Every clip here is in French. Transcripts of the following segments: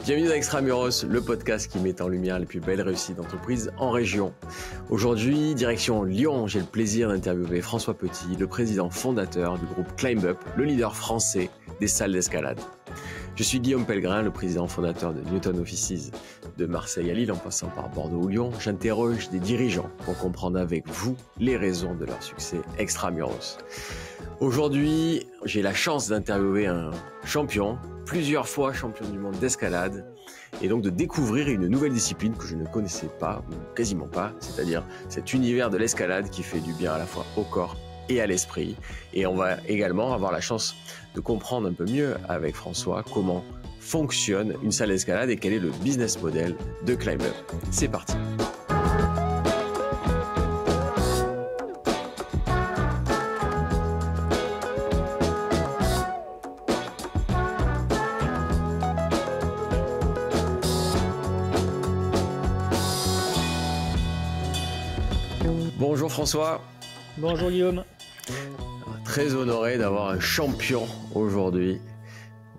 Bienvenue dans Extramuros, le podcast qui met en lumière les plus belles réussites d'entreprises en région. Aujourd'hui, direction Lyon, j'ai le plaisir d'interviewer François Petit, le président fondateur du groupe ClimbUp, le leader français des salles d'escalade. Je suis Guillaume Pellegrin, le président fondateur de Newton Offices, de Marseille à Lille en passant par Bordeaux ou Lyon. J'interroge des dirigeants pour comprendre avec vous les raisons de leur succès Extramuros. Aujourd'hui, j'ai la chance d'interviewer un champion, plusieurs fois champion du monde d'escalade, et donc de découvrir une nouvelle discipline que je ne connaissais pas, ou quasiment pas, c'est-à-dire cet univers de l'escalade qui fait du bien à la fois au corps et à l'esprit. Et on va également avoir la chance de comprendre un peu mieux avec François comment fonctionne une salle d'escalade et quel est le business model de ClimbUp. C'est parti. Bonjour François. Bonjour Guillaume. Très honoré d'avoir un champion aujourd'hui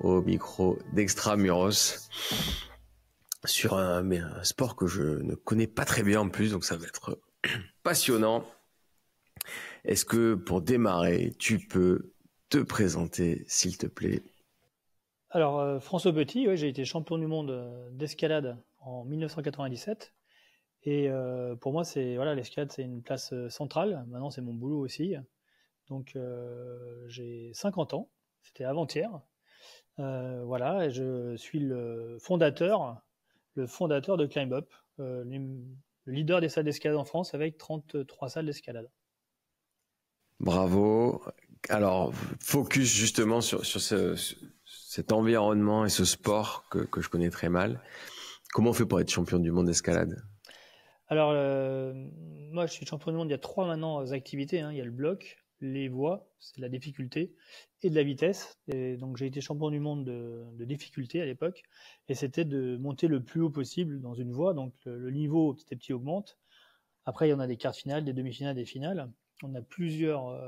au micro d'Extramuros sur un sport que je ne connais pas très bien en plus, donc ça va être passionnant. Est-ce que pour démarrer, tu peux te présenter s'il te plaît? Alors François Petit, j'ai été champion du monde d'escalade en 1997. Et pour moi, l'escalade, c'est une place centrale. Maintenant, c'est mon boulot aussi. Donc, j'ai 50 ans. C'était avant-hier. Et je suis le fondateur de ClimbUp, le leader des salles d'escalade en France avec 33 salles d'escalade. Bravo. Alors, focus justement sur cet environnement et ce sport que je connais très mal. Comment on fait pour être champion du monde d'escalade? Alors, moi, je suis champion du monde. Il y a 3 maintenant activités. Il y a le bloc, les voies, c'est de la difficulté, et de la vitesse. Et donc, j'ai été champion du monde de difficulté à l'époque. Et c'était de monter le plus haut possible dans une voie. Donc, le niveau petit à petit augmente. Après, il y en a des quarts de finale, des demi-finales, des finales. On a plusieurs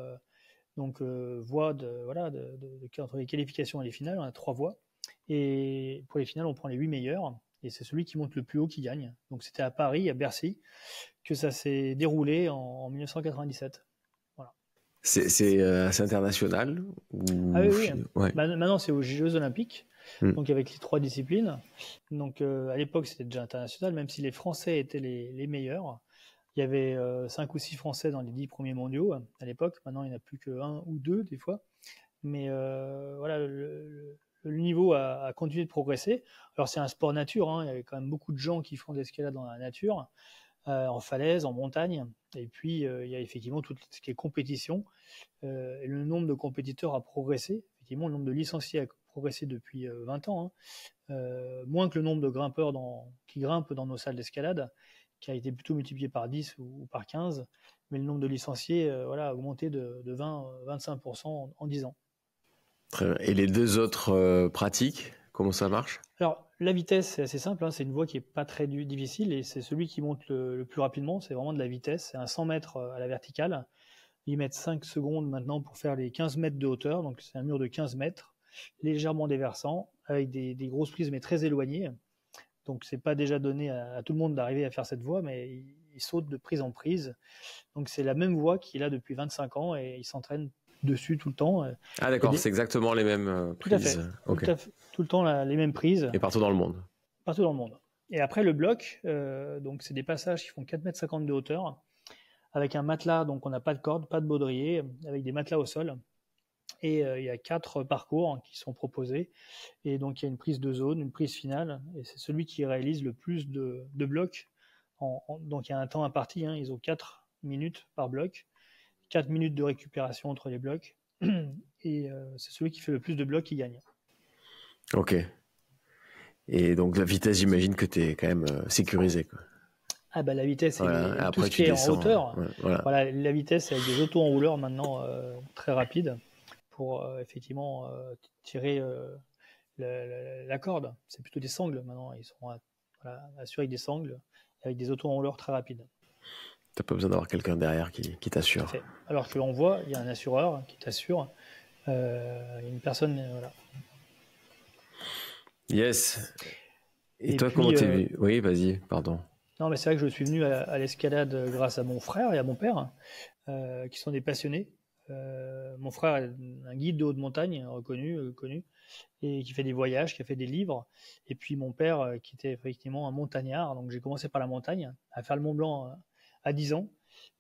voies entre les qualifications et les finales. On a 3 voies. Et pour les finales, on prend les 8 meilleurs. Et c'est celui qui monte le plus haut qui gagne. Donc c'était à Paris, à Bercy, que ça s'est déroulé en 1997. Voilà. C'est assez international ou... Ah oui. Ouais. Maintenant c'est aux Jeux Olympiques, donc avec les 3 disciplines. Donc à l'époque c'était déjà international, même si les Français étaient les meilleurs. Il y avait 5 ou 6 Français dans les 10 premiers mondiaux à l'époque. Maintenant il n'y en a plus que 1 ou 2 des fois. Mais le niveau a continué de progresser. Alors c'est un sport nature, il y avait quand même beaucoup de gens qui font de l'escalade dans la nature, en falaise, en montagne, et puis il y a effectivement tout ce qui est compétition, et le nombre de compétiteurs a progressé, effectivement le nombre de licenciés a progressé depuis 20 ans, moins que le nombre de grimpeurs qui grimpent dans nos salles d'escalade, qui a été plutôt multiplié par 10 ou par 15, mais le nombre de licenciés a augmenté de 20-25% en 10 ans. Très bien. Et les 2 autres pratiques, comment ça marche? Alors, la vitesse, c'est assez simple, c'est une voie qui est pas très difficile et c'est celui qui monte le plus rapidement, c'est vraiment de la vitesse, c'est un 100 mètres à la verticale. Ils mettent 5 secondes maintenant pour faire les 15 mètres de hauteur, donc c'est un mur de 15 mètres, légèrement déversant, avec des grosses prises mais très éloignées. Donc c'est pas déjà donné à tout le monde d'arriver à faire cette voie, mais ils sautent de prise en prise. Donc c'est la même voie qu'il a depuis 25 ans et il s'entraîne dessus tout le temps. Ah d'accord, c'est exactement les mêmes prises. Tout à fait. Tout le temps les mêmes prises. Et partout dans le monde. Partout dans le monde. Et après le bloc, donc c'est des passages qui font 4,50 m de hauteur, avec un matelas, donc on n'a pas de corde, pas de baudrier, avec des matelas au sol. Et il y a 4 parcours qui sont proposés. Et donc il y a une prise de zone, une prise finale, et c'est celui qui réalise le plus de blocs. Donc il y a un temps imparti, ils ont 4 minutes par bloc. 4 minutes de récupération entre les blocs, et c'est celui qui fait le plus de blocs qui gagne. Ok. Et donc la vitesse, j'imagine que tu es quand même sécurisé, quoi. Ah bah la vitesse, voilà. tout ce qui est en hauteur. Voilà, la vitesse, c'est avec des auto-enrouleurs maintenant très rapides pour effectivement tirer la corde. C'est plutôt des sangles maintenant, ils sont assurés avec des sangles, avec des auto-enrouleurs très rapides. T'as pas besoin d'avoir quelqu'un derrière qui t'assure. Tout à fait. Alors que l'on voit, il y a un assureur qui t'assure, une personne, voilà. Yes. Et Et toi, comment puis, t'es venu? Oui, vas-y, pardon. non, mais c'est vrai que je suis venu à l'escalade grâce à mon frère et à mon père, qui sont des passionnés. Mon frère est un guide de haute montagne reconnu, connu, et qui fait des voyages, qui a fait des livres. Et puis mon père, qui était effectivement un montagnard. Donc j'ai commencé par la montagne, à faire le Mont Blanc à 10 ans.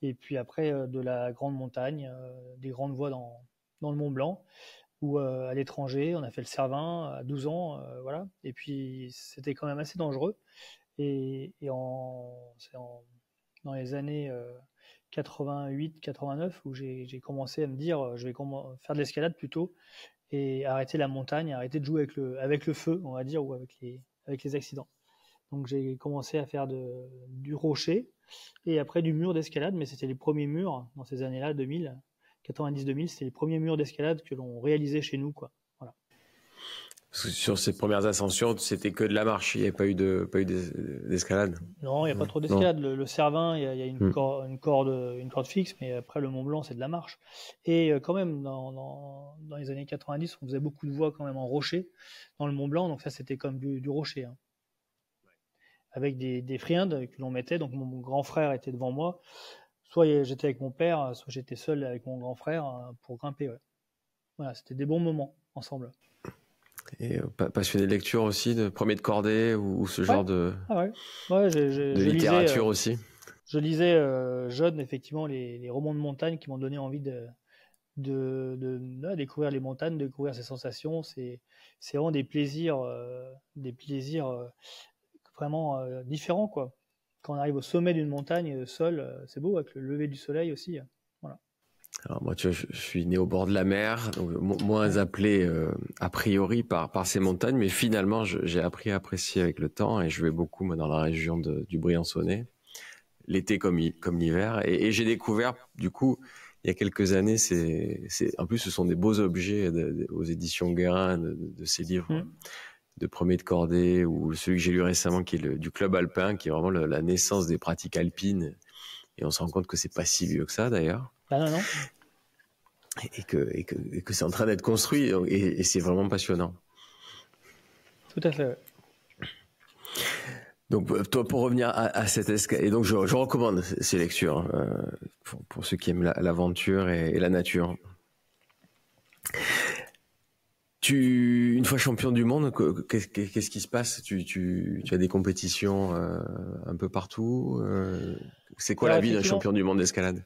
Et puis après, de la grande montagne, des grandes voies dans le Mont Blanc, ou à l'étranger. On a fait le Cervin à 12 ans. Voilà. Et puis c'était quand même assez dangereux. C'est dans les années 88-89 où j'ai commencé à me dire je vais faire de l'escalade plutôt et arrêter la montagne, arrêter de jouer avec le feu, on va dire, ou avec les accidents. Donc j'ai commencé à faire du rocher et après du mur d'escalade, mais c'était les premiers murs dans ces années-là, 2000, 90-2000, c'était les premiers murs d'escalade que l'on réalisait chez nous, quoi. Voilà. Parce que sur ces premières ascensions, c'était que de la marche, il n'y avait pas eu d'escalade. Non, il n'y a pas trop Non. d'escalade. Le Cervin, il y a une corde fixe, mais après le Mont Blanc, c'est de la marche. Et quand même, dans les années 90, on faisait beaucoup de voies quand même en rocher dans le Mont Blanc, donc ça, c'était comme du rocher, hein. Avec des friandes que l'on mettait. Donc mon grand frère était devant moi. Soit j'étais avec mon père, soit j'étais seul avec mon grand frère pour grimper. Ouais. Voilà, c'était des bons moments ensemble. Et passionné de lecture aussi, de premier de cordée ou ce genre de, Ah ouais. Ouais, de littérature aussi. Je lisais jeune, effectivement, les romans de montagne qui m'ont donné envie de découvrir les montagnes, de découvrir ces sensations. C'est vraiment des plaisirs vraiment différents, quoi. Quand on arrive au sommet d'une montagne seul, c'est beau avec le lever du soleil aussi. Voilà. Alors moi, tu vois, je suis né au bord de la mer, donc moins appelé a priori par ces montagnes, mais finalement, j'ai appris à apprécier avec le temps et je vais beaucoup moi, dans la région du Briançonnais, l'été comme l'hiver. Et j'ai découvert, du coup, il y a quelques années, en plus, ce sont des beaux objets aux éditions Guérin de ces livres de premier de cordée, ou celui que j'ai lu récemment, qui est du Club Alpin, qui est vraiment la naissance des pratiques alpines. Et on se rend compte que c'est pas si vieux que ça, d'ailleurs. Ah non, non. Et que c'est en train d'être construit. Et c'est vraiment passionnant. Tout à fait, ouais. Donc, toi, pour revenir à cette escalade, et donc je recommande ces lectures pour ceux qui aiment l'aventure et la nature. Une fois champion du monde, qu'est-ce qui se passe? Tu as des compétitions un peu partout. C'est quoi la vie d'un champion du monde d'escalade?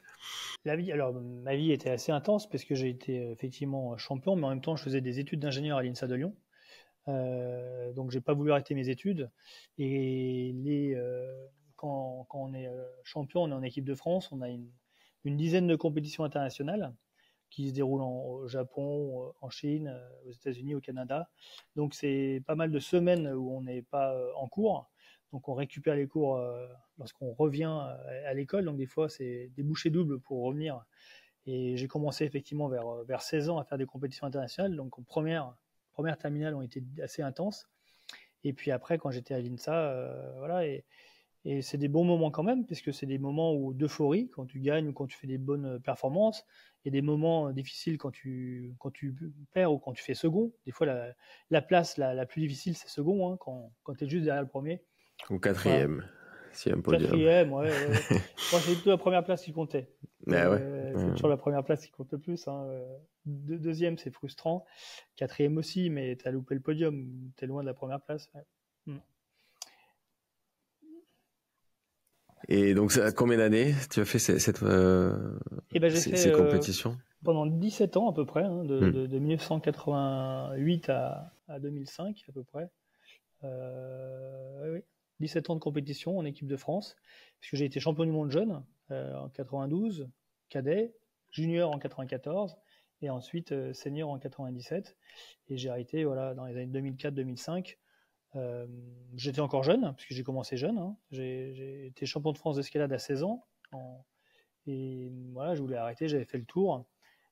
Alors ma vie était assez intense parce que j'ai été effectivement champion, mais en même temps je faisais des études d'ingénieur à l'INSA de Lyon. Donc j'ai pas voulu arrêter mes études. Et quand on est champion, on est en équipe de France, on a une dizaine de compétitions internationales qui se déroulent au Japon, en Chine, aux États-Unis, au Canada. Donc c'est pas mal de semaines où on n'est pas en cours. Donc on récupère les cours lorsqu'on revient à l'école. Donc des fois c'est des bouchées doubles pour revenir. Et j'ai commencé effectivement vers 16 ans à faire des compétitions internationales. Donc en première terminale ont été assez intenses. Et puis après, quand j'étais à l'INSA, voilà, et c'est des bons moments quand même, puisque c'est des moments d'euphorie quand tu gagnes ou quand tu fais des bonnes performances, et des moments difficiles quand tu perds ou quand tu fais second. Des fois, la place la plus difficile, c'est second, hein, quand tu es juste derrière le premier. Ou quatrième, voilà. Si un podium. Quatrième, ouais. Moi, c'est plutôt la première place qui comptait. C'est toujours la première place qui compte le plus, hein. Deuxième, c'est frustrant. Quatrième aussi, mais tu as loupé le podium. Tu es loin de la première place. Ouais. Et donc, combien d'années tu as fait ces compétitions? Pendant 17 ans à peu près, hein, de 1988 à 2005 à peu près. Oui. 17 ans de compétition en équipe de France, puisque j'ai été champion du monde jeune en 92, cadet, junior en 94 et ensuite senior en 97. Et j'ai arrêté voilà, dans les années 2004-2005. J'étais encore jeune, puisque j'ai commencé jeune. Hein. J'ai été champion de France d'escalade à 16 ans. Et voilà, je voulais arrêter, j'avais fait le tour.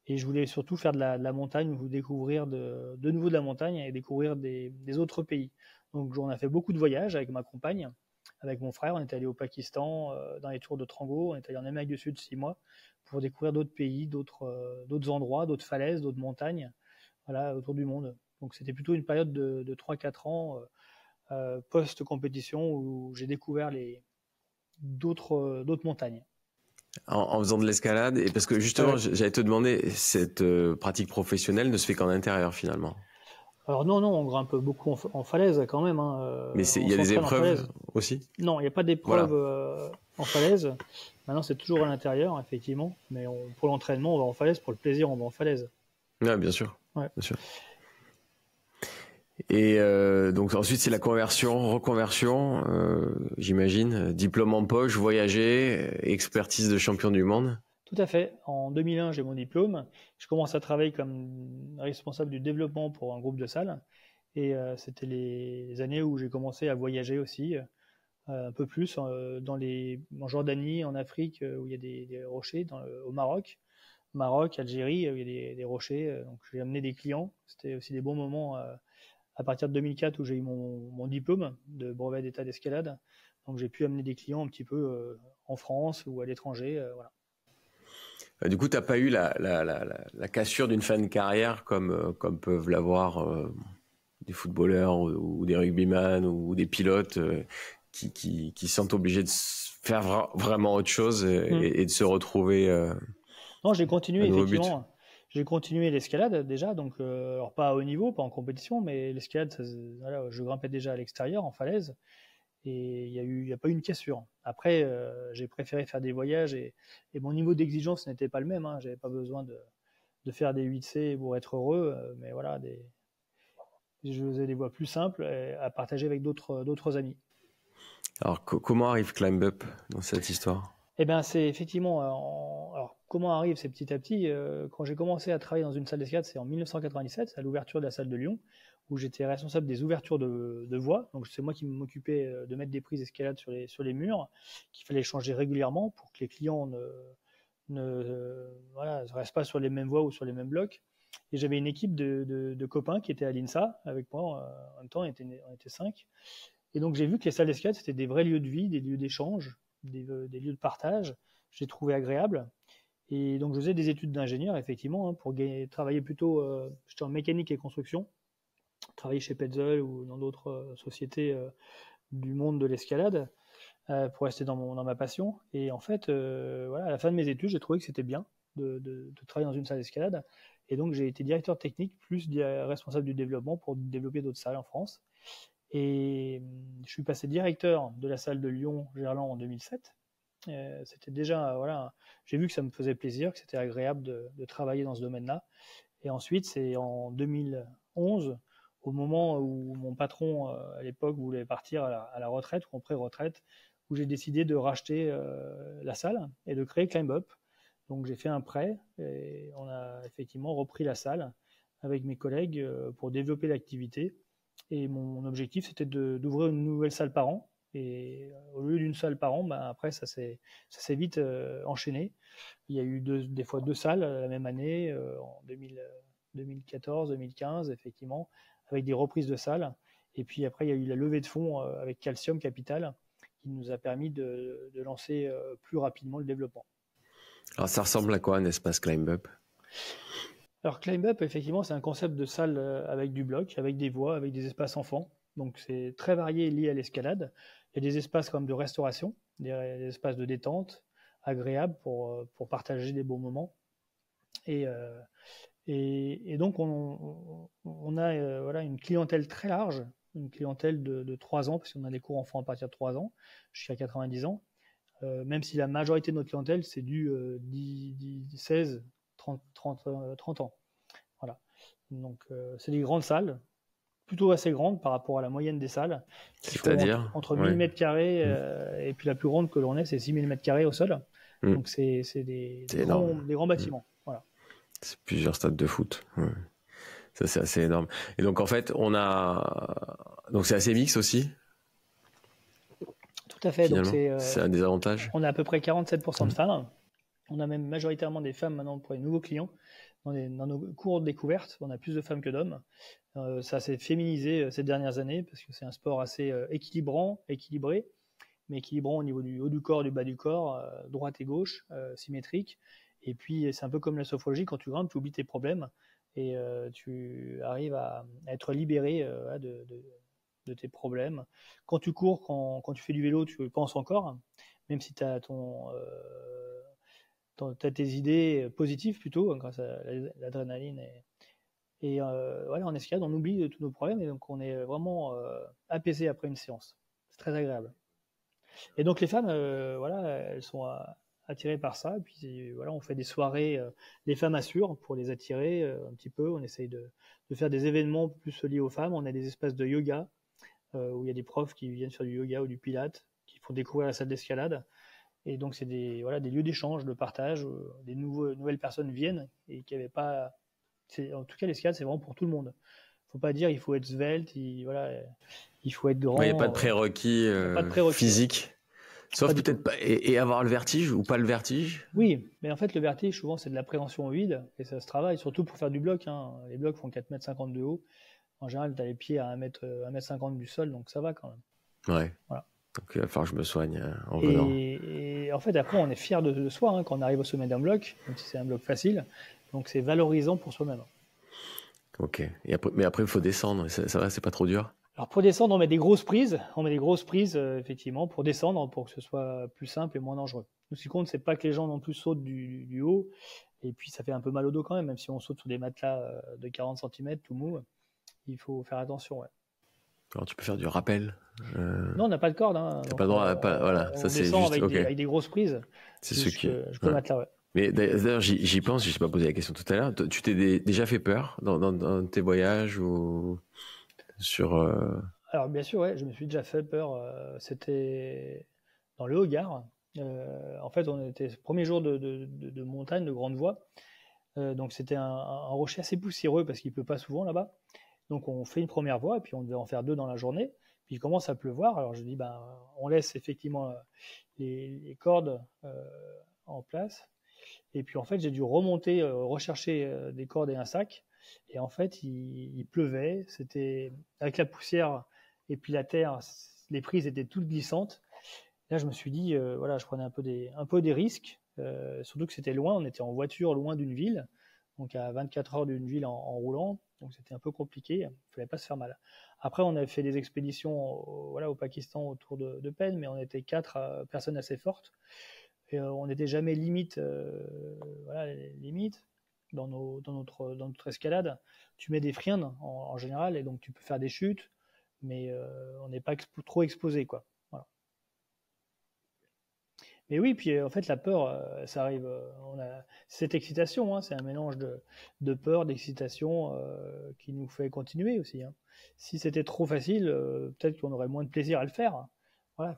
Et je voulais surtout faire de la montagne, ou découvrir de nouveau de la montagne et découvrir des autres pays. Donc on a fait beaucoup de voyages avec ma compagne, avec mon frère. On est allé au Pakistan, dans les tours de Trango. On est allé en Amérique du Sud 6 mois pour découvrir d'autres pays, d'autres endroits, d'autres falaises, d'autres montagnes, voilà, autour du monde. Donc c'était plutôt une période de 3-4 ans post-compétition où j'ai découvert d'autres montagnes. En faisant de l'escalade, et parce que justement, j'allais te demander, cette pratique professionnelle ne se fait qu'en intérieur finalement. Alors non, on grimpe beaucoup en falaise quand même. Mais il y a des épreuves aussi? Non, il n'y a pas d'épreuve en falaise. Maintenant, c'est toujours à l'intérieur, effectivement. Mais pour l'entraînement, on va en falaise. Pour le plaisir, on va en falaise. Ouais, bien sûr. Ouais. Bien sûr. Et donc ensuite, c'est la reconversion, j'imagine. Diplôme en poche, voyager, expertise de champion du monde. Tout à fait. En 2001, j'ai mon diplôme. Je commence à travailler comme responsable du développement pour un groupe de salles. Et c'était les années où j'ai commencé à voyager aussi, un peu plus en Jordanie, en Afrique, où il y a des rochers, au Maroc, Algérie, où il y a des rochers. Donc j'ai amené des clients. C'était aussi des bons moments à partir de 2004 où j'ai eu mon diplôme de brevet d'état d'escalade. Donc j'ai pu amener des clients un petit peu en France ou à l'étranger. Voilà. Du coup, tu n'as pas eu la cassure d'une fin de carrière comme peuvent l'avoir des footballeurs ou des rugbyman ou des pilotes qui sont obligés de faire vraiment autre chose et de se retrouver. Non, j'ai continué effectivement. J'ai continué l'escalade déjà, donc alors pas à haut niveau, pas en compétition, mais l'escalade, voilà, je grimpais déjà à l'extérieur en falaise et il y a pas eu une cassure. Après, j'ai préféré faire des voyages et mon niveau d'exigence n'était pas le même. J'avais pas besoin de faire des 8C pour être heureux, mais voilà, je faisais des voies plus simples à partager avec d'autres amis. Alors, comment arrive Climb Up dans cette histoire? Eh bien, c'est effectivement. Alors, comment arrive? C'est petit à petit. Quand j'ai commencé à travailler dans une salle d'escalade, c'est en 1997, à l'ouverture de la salle de Lyon, où j'étais responsable des ouvertures de voies. Donc, c'est moi qui m'occupais de mettre des prises d'escalade sur les murs, qu'il fallait changer régulièrement pour que les clients ne restent pas sur les mêmes voies ou sur les mêmes blocs. Et j'avais une équipe de copains qui étaient à l'INSA avec moi. En même temps, on était 5. Et donc, j'ai vu que les salles d'escalade, c'était des vrais lieux de vie, des lieux d'échange, des lieux de partage. J'ai trouvé agréable. Et donc, je faisais des études d'ingénieur, effectivement, pour travailler plutôt. J'étais en mécanique et construction, travailler chez Petzl ou dans d'autres sociétés du monde de l'escalade pour rester dans ma passion. Et en fait, à la fin de mes études, j'ai trouvé que c'était bien de travailler dans une salle d'escalade. Et donc, j'ai été directeur technique plus responsable du développement pour développer d'autres salles en France. Et je suis passé directeur de la salle de Lyon-Gerland en 2007. C'était déjà, j'ai vu que ça me faisait plaisir, que c'était agréable de travailler dans ce domaine-là. Et ensuite, c'est en 2011, au moment où mon patron, à l'époque, voulait partir à la retraite ou en pré-retraite, où j'ai décidé de racheter la salle et de créer Climb Up. Donc j'ai fait un prêt et on a effectivement repris la salle avec mes collègues pour développer l'activité. Et mon objectif, c'était d'ouvrir une nouvelle salle par an. Et au lieu d'une salle par an, après, ça s'est vite enchaîné. Il y a eu des fois 2 salles la même année, en 2014, 2015, effectivement, avec des reprises de salles. Et puis après, il y a eu la levée de fonds avec Calcium Capital, qui nous a permis de lancer plus rapidement le développement. Alors, ça ressemble à quoi un espace Climb Up? Alors, Climb Up, effectivement, c'est un concept de salle avec du bloc, avec des voies, avec des espaces enfants. Donc, c'est très varié lié à l'escalade. Il y a des espaces comme de restauration, des espaces de détente, agréables pour partager des bons moments. Et donc, on a une clientèle très large, une clientèle de 3 ans, parce qu'on a des cours enfants à partir de 3 ans, jusqu'à 90 ans. Même si la majorité de notre clientèle, c'est du 16, 30 ans. Voilà. Donc, c'est des grandes salles, plutôt assez grandes par rapport à la moyenne des salles. C'est-à-dire entre 1000 mètres carrés et puis la plus grande que l'on ait, c'est 6000 mètres carrés au sol. Donc, c'est des grands bâtiments. Voilà. C'est plusieurs stades de foot. Ouais. Ça, c'est assez énorme. Et donc, en fait, donc c'est assez mix aussi. Tout à fait. Donc, c'est un des avantages. On a à peu près 47% de femmes. On a même majoritairement des femmes maintenant pour les nouveaux clients. Dans nos cours de découverte, on a plus de femmes que d'hommes. Ça s'est féminisé ces dernières années parce que c'est un sport assez équilibré, mais équilibrant au niveau du haut du corps, du bas du corps, droite et gauche, symétrique. Et puis, c'est un peu comme la sophrologie, quand tu grimpes, tu oublies tes problèmes et tu arrives à être libéré de tes problèmes. Quand tu cours, quand tu fais du vélo, tu penses encore, même si tu as t'as tes idées positives plutôt, grâce à l'adrénaline. Et voilà, en escalade, on oublie tous nos problèmes et donc on est vraiment apaisé après une séance. C'est très agréable. Et donc les femmes, voilà, elles sont attirées par ça. Et puis voilà, on fait des soirées, les femmes assurent pour les attirer un petit peu. On essaye de faire des événements plus liés aux femmes. On a des espaces de yoga où il y a des profs qui viennent faire du yoga ou du pilates, qui font découvrir la salle d'escalade. Et donc c'est des lieux d'échange, de partage. Des nouvelles personnes viennent et qui n'avaient pas. En tout cas, l'escalade, c'est vraiment pour tout le monde. Faut pas dire il faut être svelte, il faut être grand. Il n'y a pas de prérequis physique. Sauf peut-être pas, et avoir le vertige ou pas le vertige. Oui, mais en fait, le vertige, souvent, c'est de l'appréhension au vide, et ça se travaille, surtout pour faire du bloc. Hein. Les blocs font 4,50 m de haut. En général, tu as les pieds à 1,50 m du sol, donc ça va quand même. Ouais. Voilà. Donc, il va falloir que je me soigne en venant. Et en fait, après, on est fier de soi hein, quand on arrive au sommet d'un bloc, même si c'est un bloc facile. Donc, c'est valorisant pour soi-même. Ok. Mais après, il faut descendre. Ça va, c'est pas trop dur? Alors pour descendre, on met des grosses prises. Effectivement, pour descendre, pour que ce soit plus simple et moins dangereux. Tout ce qui compte, c'est pas que les gens non plus sautent du haut. Et puis ça fait un peu mal au dos quand même si on saute sous des matelas de 40 cm tout mou. Il faut faire attention. Ouais. Alors tu peux faire du rappel. Non, on n'a pas de corde. Hein, t'as pas le droit. Voilà, on ça c'est descend juste. avec des grosses prises. C'est ce qui. Jusqu'au matelas, ouais. Mais d'ailleurs, j'y pense. Je t'ai pas posé la question tout à l'heure. Tu t'es déjà fait peur dans tes voyages ou sur. Alors bien sûr, ouais, je me suis déjà fait peur. C'était dans le Haut-Gard. En fait, on était premier jour de montagne, de grande voie. Donc c'était un rocher assez poussiéreux parce qu'il pleut pas souvent là-bas. Donc on fait une première voie et puis on devait en faire 2 dans la journée. Puis il commence à pleuvoir. Alors je dis on laisse effectivement les cordes en place. Et puis en fait j'ai dû remonter, rechercher des cordes et un sac. Et en fait il pleuvait. C'était avec la poussière et puis la terre, les prises étaient toutes glissantes. Là je me suis dit voilà, je prenais un peu des risques. Surtout que c'était loin, on était en voiture loin d'une ville, donc à 24 heures d'une ville en roulant, donc c'était un peu compliqué, il ne fallait pas se faire mal. Après on avait fait des expéditions au Pakistan autour de Penn, mais on était 4 personnes assez fortes, et on n'était jamais limite dans notre escalade. Tu mets des friandes en général, et donc tu peux faire des chutes, mais on n'est pas trop exposé, quoi. Mais oui, puis en fait, la peur, ça arrive. On a cette excitation, hein, c'est un mélange de peur, d'excitation qui nous fait continuer aussi. Hein. Si c'était trop facile, peut-être qu'on aurait moins de plaisir à le faire. Hein. Voilà,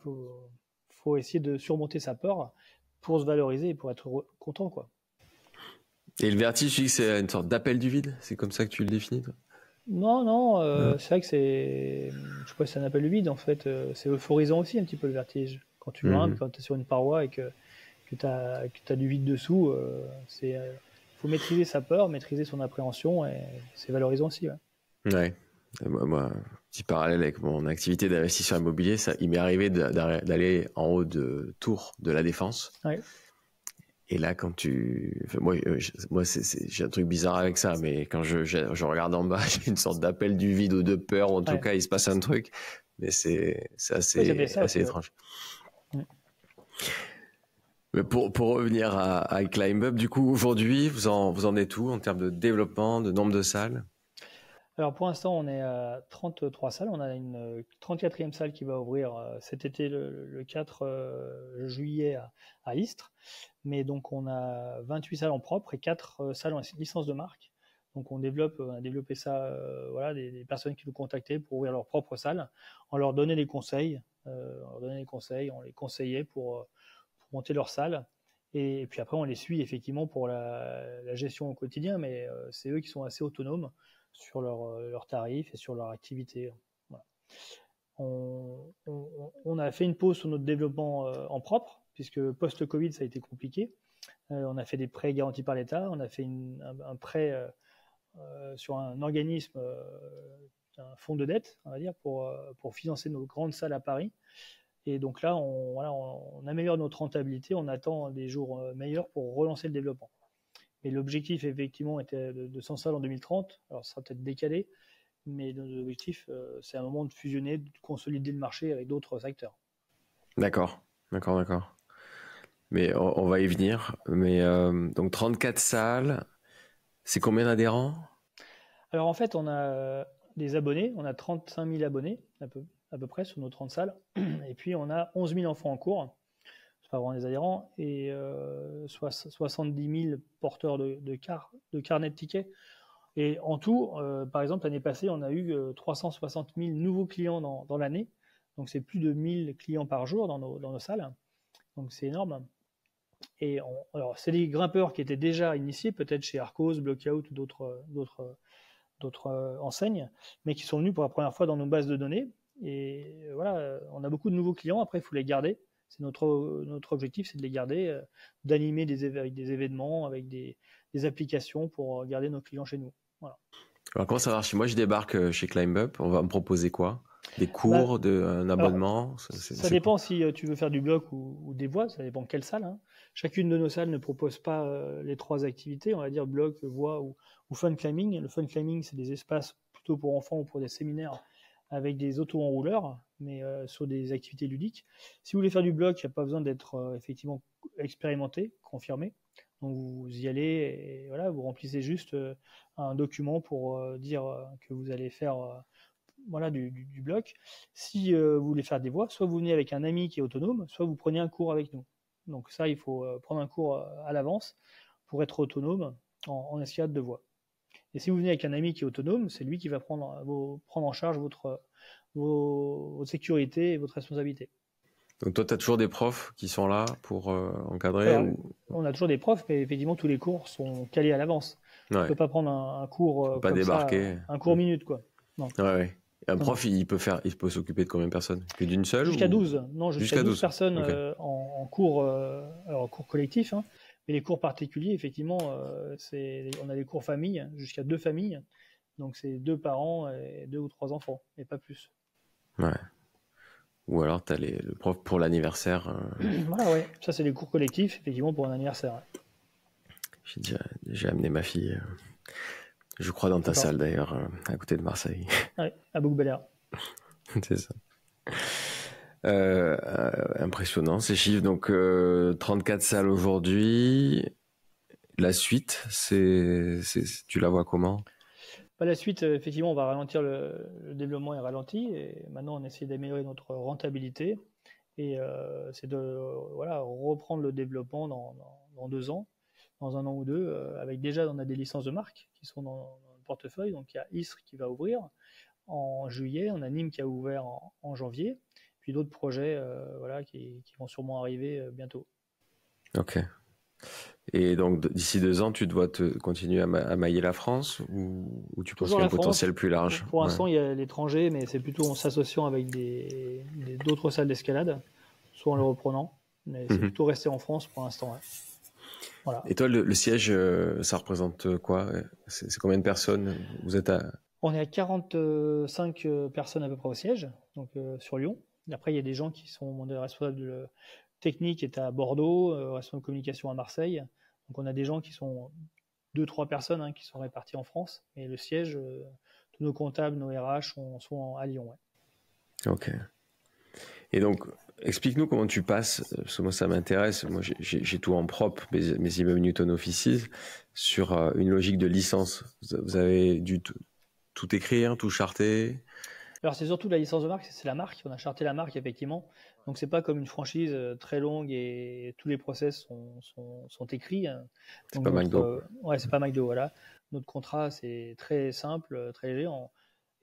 faut essayer de surmonter sa peur pour se valoriser et pour être content, quoi. Et le vertige, tu dis que c'est une sorte d'appel du vide? C'est comme ça que tu le définis, toi? Non, c'est vrai que je sais pas si c'est un appel du vide, en fait. C'est euphorisant aussi, un petit peu, le vertige. Quand tu grimpes, quand tu es sur une paroi et que tu as du vide dessous, faut maîtriser sa peur, maîtriser son appréhension, et c'est valorisant aussi. Ouais. Moi, petit parallèle avec mon activité d'investisseur immobilier, il m'est arrivé d'aller en haut de tour de la Défense. Ouais. Et là, quand moi, j'ai un truc bizarre avec ça, mais quand je regarde en bas, j'ai une sorte d'appel du vide ou de peur, ou en tout cas, il se passe un truc, mais c'est assez étrange. Ouais. Mais pour revenir à Climb Up, du coup, aujourd'hui, vous en êtes où en termes de développement, de nombre de salles? Alors pour l'instant, on est à 33 salles. On a une 34e salle qui va ouvrir cet été, le 4 juillet à Istres. Mais donc on a 28 salles en propre et 4 salles en licence de marque. Donc on a développé ça, des personnes qui nous contactaient pour ouvrir leur propre salle. On leur donnait des conseils, on les conseillait pour monter leur salle. Et puis après, on les suit effectivement pour la gestion au quotidien, mais c'est eux qui sont assez autonomes sur leurs tarifs et sur leur activité. Voilà. On a fait une pause sur notre développement en propre, puisque post-Covid, ça a été compliqué. On a fait des prêts garantis par l'État, on a fait un prêt sur un organisme, un fonds de dette, on va dire, pour financer nos grandes salles à Paris. Et donc là, on améliore notre rentabilité, on attend des jours meilleurs pour relancer le développement. Mais l'objectif, effectivement, était de 100 salles en 2030. Alors, ça sera peut-être décalé, mais notre objectif, c'est à un moment de fusionner, de consolider le marché avec d'autres acteurs. D'accord. Mais on va y venir. Mais donc 34 salles, c'est combien d'adhérents? Alors en fait, on a des abonnés, on a 35 000 abonnés à peu près sur nos 30 salles, et puis on a 11 000 enfants en cours, c'est pas vraiment des adhérents, et 70 000 porteurs de carnet de tickets. Et en tout, par exemple, l'année passée, on a eu 360 000 nouveaux clients dans l'année, donc c'est plus de 1000 clients par jour dans nos salles, donc c'est énorme. Et alors, c'est des grimpeurs qui étaient déjà initiés, peut-être chez Arcos, Blockout ou d'autres enseignes, mais qui sont venus pour la première fois dans nos bases de données. Et voilà, on a beaucoup de nouveaux clients. Après, il faut les garder. C'est notre objectif, c'est de les garder, d'animer avec des événements, avec des applications pour garder nos clients chez nous. Voilà. Alors comment ça marche? Si moi je débarque chez ClimbUp, on va me proposer quoi? Des cours, un abonnement? Ça dépend si tu veux faire du bloc ou des voix, ça dépend quelle salle. Hein. Chacune de nos salles ne propose pas les 3 activités, on va dire bloc, voix ou fun climbing. Le fun climbing, c'est des espaces plutôt pour enfants ou pour des séminaires avec des auto-enrouleurs, mais sur des activités ludiques. Si vous voulez faire du bloc, il n'y a pas besoin d'être effectivement expérimenté, confirmé. Donc vous y allez et voilà, vous remplissez juste un document pour dire que vous allez faire voilà, du bloc. Si vous voulez faire des voix, soit vous venez avec un ami qui est autonome, soit vous prenez un cours avec nous. Donc ça, il faut prendre un cours à l'avance pour être autonome en escalade de voix. Et si vous venez avec un ami qui est autonome, c'est lui qui va prendre en charge votre sécurité et votre responsabilité. Donc toi, tu as toujours des profs qui sont là pour encadrer? Alors, on a toujours des profs, mais effectivement, tous les cours sont calés à l'avance. Ouais. On ne peut pas prendre un cours pas comme débarquer. Ça, un cours minute, quoi. Non. Ouais. Un prof, il peut s'occuper de combien de personnes? Que d'une seule? Jusqu'à 12. Non, jusqu'à 12 personnes okay. En cours, alors cours collectif, hein, mais les cours particuliers, effectivement, on a des cours famille, jusqu'à 2 familles. Donc c'est 2 parents et 2 ou 3 enfants, et pas plus. Ouais. Ou alors tu as le prof pour l'anniversaire. Voilà, ouais. Ça, c'est les cours collectifs, effectivement, pour un anniversaire. J'ai déjà amené ma fille. Je crois dans ta salle d'ailleurs, à côté de Marseille. Ouais, à Bouc-Bel-Air. C'est ça. Impressionnant ces chiffres. Donc 34 salles aujourd'hui. La suite, tu la vois comment? La suite, effectivement, on va ralentir le développement est ralenti et maintenant on essaie d'améliorer notre rentabilité et c'est de reprendre le développement dans 2 ans, dans 1 an ou 2, avec déjà on a des licences de marque qui sont dans le portefeuille. Donc il y a Istres qui va ouvrir en juillet, on a Nîmes qui a ouvert en janvier, puis d'autres projets qui vont sûrement arriver bientôt. Ok. Et donc d'ici 2 ans, tu dois continuer à mailler la France ou tu penses qu'il y a un potentiel plus large? Pour l'instant, il y a l'étranger, mais c'est plutôt en s'associant avec d'autres salles d'escalade, soit en le reprenant, mais c'est plutôt resté en France pour l'instant. Ouais. Voilà. Et toi, le siège, ça représente quoi? C'est combien de personnes vous êtes à... On est à 45 personnes à peu près au siège, donc sur Lyon. Et après, il y a des gens qui sont des responsables techniques qui est à Bordeaux, responsable de communication à Marseille. Donc on a des gens qui sont 2-3 personnes qui sont réparties en France. Et le siège, tous nos comptables, nos RH sont à Lyon. Ouais. Ok. Et donc, explique-nous comment tu passes, parce que moi ça m'intéresse, moi j'ai tout en propre, mes immeubles Newton Offices, sur une logique de licence. Vous avez dû tout écrire, tout charter? Alors c'est surtout la licence de marque, c'est la marque, on a charté la marque effectivement, donc c'est pas comme une franchise très longue et tous les process sont écrits. C'est pas McDo. Ouais, c'est pas McDo, voilà. Notre contrat c'est très simple, très léger,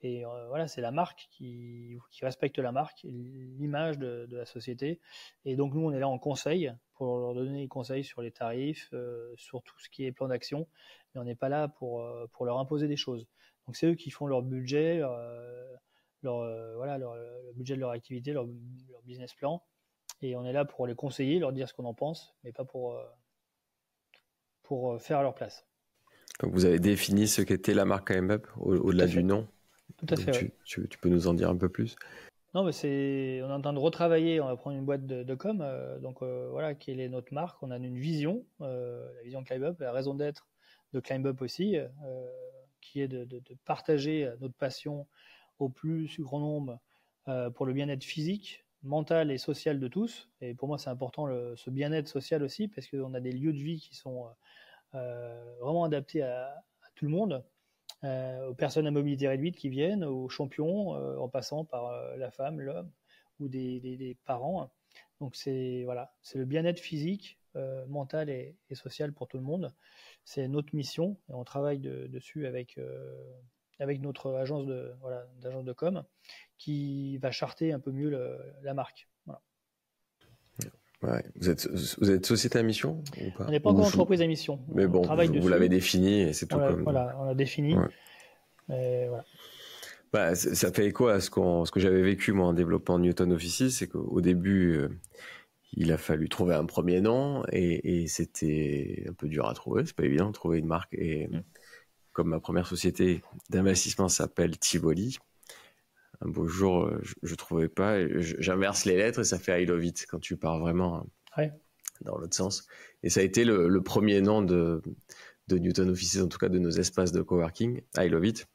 et voilà, c'est la marque qui respecte la marque, l'image de la société, et donc nous on est là en conseil pour leur donner des conseils sur les tarifs, sur tout ce qui est plan d'action, mais on n'est pas là pour leur imposer des choses. Donc c'est eux qui font leur budget, le budget de leur activité, leur business plan, et on est là pour les conseiller, leur dire ce qu'on en pense, mais pas pour faire à leur place. Donc vous avez défini ce qu'était la marque ClimbUp au-delà du nom. Tout à fait. Donc, tu peux nous en dire un peu plus? Non, mais on est en train de retravailler, on va prendre une boîte de com, quelle est notre marque. On a une vision, la vision ClimbUp, la raison d'être de ClimbUp aussi, qui est de partager notre passion au plus grand nombre pour le bien-être physique, mental et social de tous. Et pour moi, c'est important ce bien-être social aussi, parce qu'on a des lieux de vie qui sont vraiment adaptés à tout le monde, aux personnes à mobilité réduite qui viennent, aux champions, en passant par la femme, l'homme ou des parents. Donc c'est le bien-être physique, mental et social pour tout le monde. C'est notre mission et on travaille dessus avec notre agence d'agence de com qui va charter un peu mieux la marque. Voilà. Ouais. Vous êtes société à mission ou pas? On n'est pas encore entreprise à mission. Mais bon, vous l'avez défini et c'est tout comme. Voilà, on l'a défini. Ouais. Voilà. Bah, ça fait écho à ce que j'avais vécu moi en développant Newton Offices, c'est qu'au début, il a fallu trouver un premier nom et c'était un peu dur à trouver. C'est pas évident de trouver une marque. Et comme ma première société d'investissement s'appelle Tivoli, un beau jour, je trouvais pas. J'inverse les lettres et ça fait I Love It quand tu pars vraiment dans l'autre sens. Et ça a été le premier nom de Newton Offices, en tout cas de nos espaces de coworking, I Love It.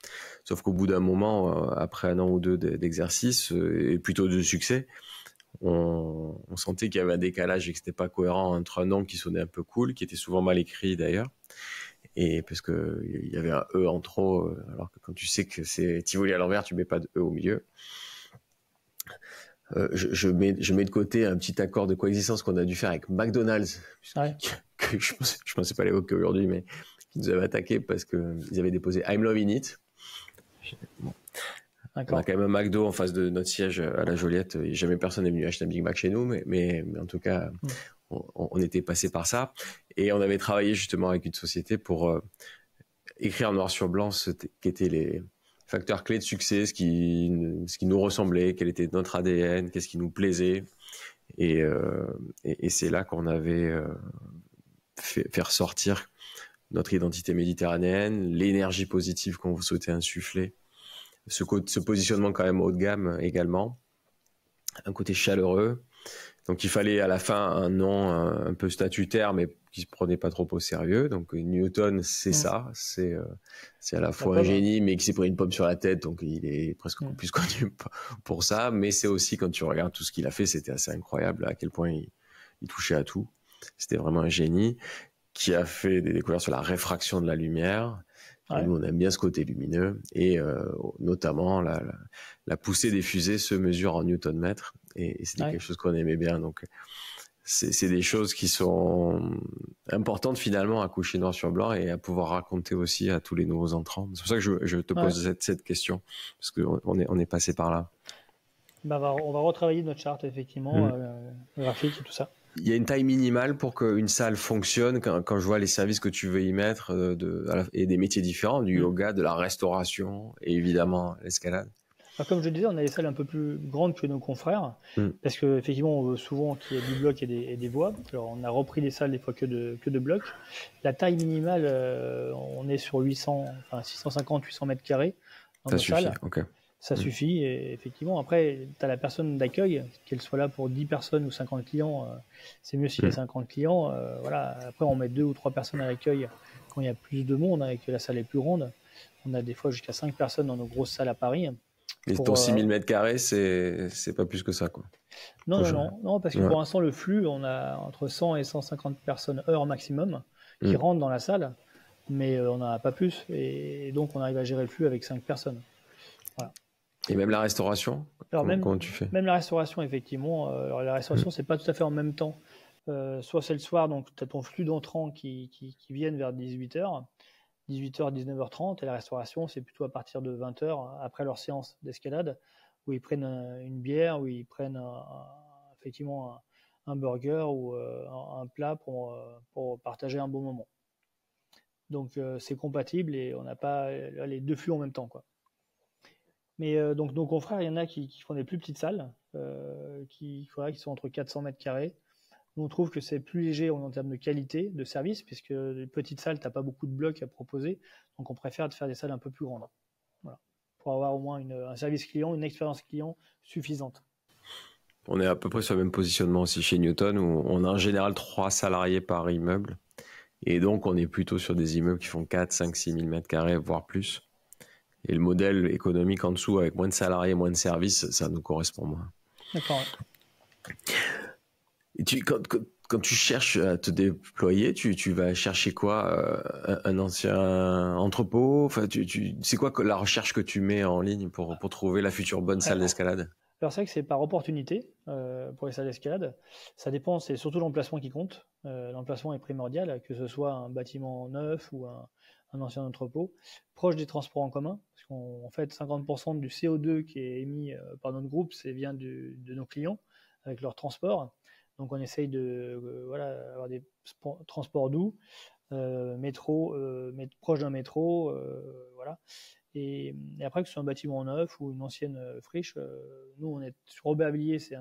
Sauf qu'au bout d'un moment, après un an ou deux d'exercice et plutôt de succès, on sentait qu'il y avait un décalage et que c'était pas cohérent entre un nom qui sonnait un peu cool, qui était souvent mal écrit d'ailleurs, et parce que il y avait un E en trop, alors que quand tu sais que c'est Tivoli à l'envers, tu mets pas de E au milieu. Je mets de côté un petit accord de coexistence qu'on a dû faire avec McDonald's, que je pensais pas l'évoquer aujourd'hui, mais qui nous avait attaqué parce qu'ils avaient déposé I'm Loving It. Bon. On a quand même un McDo en face de notre siège à la Joliette. Et jamais personne n'est venu acheter un Big Mac chez nous, mais en tout cas, on était passé par ça. Et on avait travaillé justement avec une société pour écrire noir sur blanc ce qu'étaient les facteurs clés de succès, ce qui nous ressemblait, quel était notre ADN, qu'est-ce qui nous plaisait. Et c'est là qu'on avait fait ressortir notre identité méditerranéenne, l'énergie positive qu'on souhaitait insuffler, ce positionnement quand même haut de gamme également, un côté chaleureux. Donc il fallait à la fin un nom un peu statutaire, mais qui se prenait pas trop au sérieux. Donc Newton, c'est ça, c'est à la fois un génie, mais qui s'est pris une pomme sur la tête, donc il est presque plus connu pour ça. Mais c'est aussi, quand tu regardes tout ce qu'il a fait, c'était assez incroyable à quel point il touchait à tout. C'était vraiment un génie qui a fait des découvertes sur la réfraction de la lumière. Et nous, on aime bien ce côté lumineux, et notamment la poussée des fusées se mesure en newton-mètre, et c'était quelque chose qu'on aimait bien. Donc, c'est des choses qui sont importantes finalement à coucher noir sur blanc et à pouvoir raconter aussi à tous les nouveaux entrants. C'est pour ça que je te pose cette question, parce qu'on est passé par là. On va retravailler notre charte, effectivement, graphique et tout ça. Il y a une taille minimale pour qu'une salle fonctionne. Quand je vois les services que tu veux y mettre et des métiers différents, du yoga, de la restauration et évidemment l'escalade. Alors, comme je disais, on a des salles un peu plus grandes que nos confrères, parce qu'effectivement, on veut souvent qu'il y ait du bloc et des voies. Alors, on a repris des salles des fois que de blocs. La taille minimale, on est sur 650-800 mètres carrés dans nos salles. Okay. Ça suffit, et effectivement. Après, tu as la personne d'accueil, qu'elle soit là pour 10 personnes ou 50 clients, c'est mieux s'il y a 50 clients. Voilà. Après, on met 2 ou 3 personnes à l'accueil quand il y a plus de monde, et que la salle est plus grande. On a des fois jusqu'à 5 personnes dans nos grosses salles à Paris. Et ton 6000 mètres carrés, c'est pas plus que ça, quoi. Non, parce que pour l'instant, le flux, on a entre 100 et 150 personnes heure maximum qui rentrent dans la salle, mais on n'en a pas plus, et donc on arrive à gérer le flux avec 5 personnes. Voilà. Et même la restauration, comment tu fais? Même la restauration, effectivement. Alors, la restauration, c'est pas tout à fait en même temps. Soit c'est le soir, donc tu as ton flux d'entrants qui viennent vers 18h, 19h30, et la restauration, c'est plutôt à partir de 20h, après leur séance d'escalade, où ils prennent une bière, où ils prennent effectivement un burger ou un plat pour partager un bon moment. Donc c'est compatible, et on n'a pas les deux flux en même temps, quoi. Mais donc nos confrères, il y en a qui font des plus petites salles, qui sont entre 400 mètres carrés. Nous, on trouve que c'est plus léger en termes de qualité de service, puisque les petites salles, tu n'as pas beaucoup de blocs à proposer. Donc on préfère faire des salles un peu plus grandes. Voilà. Pour avoir au moins un service client, une expérience client suffisante. On est à peu près sur le même positionnement aussi chez Newton, où on a en général 3 salariés par immeuble. Et donc, on est plutôt sur des immeubles qui font 4, 5, 6 000 mètres carrés, voire plus. Et le modèle économique en dessous, avec moins de salariés, moins de services, ça nous correspond moins. D'accord. Et quand tu cherches à te déployer, tu vas chercher quoi? Un ancien entrepôt? Enfin, c'est quoi la recherche que tu mets en ligne pour trouver la future bonne salle d'escalade? Alors c'est vrai que c'est par opportunité pour les salles d'escalade. Ça dépend, c'est surtout l'emplacement qui compte. L'emplacement est primordial, que ce soit un bâtiment neuf ou un ancien entrepôt, proche des transports en commun, parce qu'en fait 50% du CO2 qui est émis par notre groupe, vient de nos clients avec leur transport. Donc on essaye de avoir des transports doux, métro, proche d'un métro, voilà. Et après, que ce soit un bâtiment neuf ou une ancienne friche, nous, on est sur Aubervilliers, c'est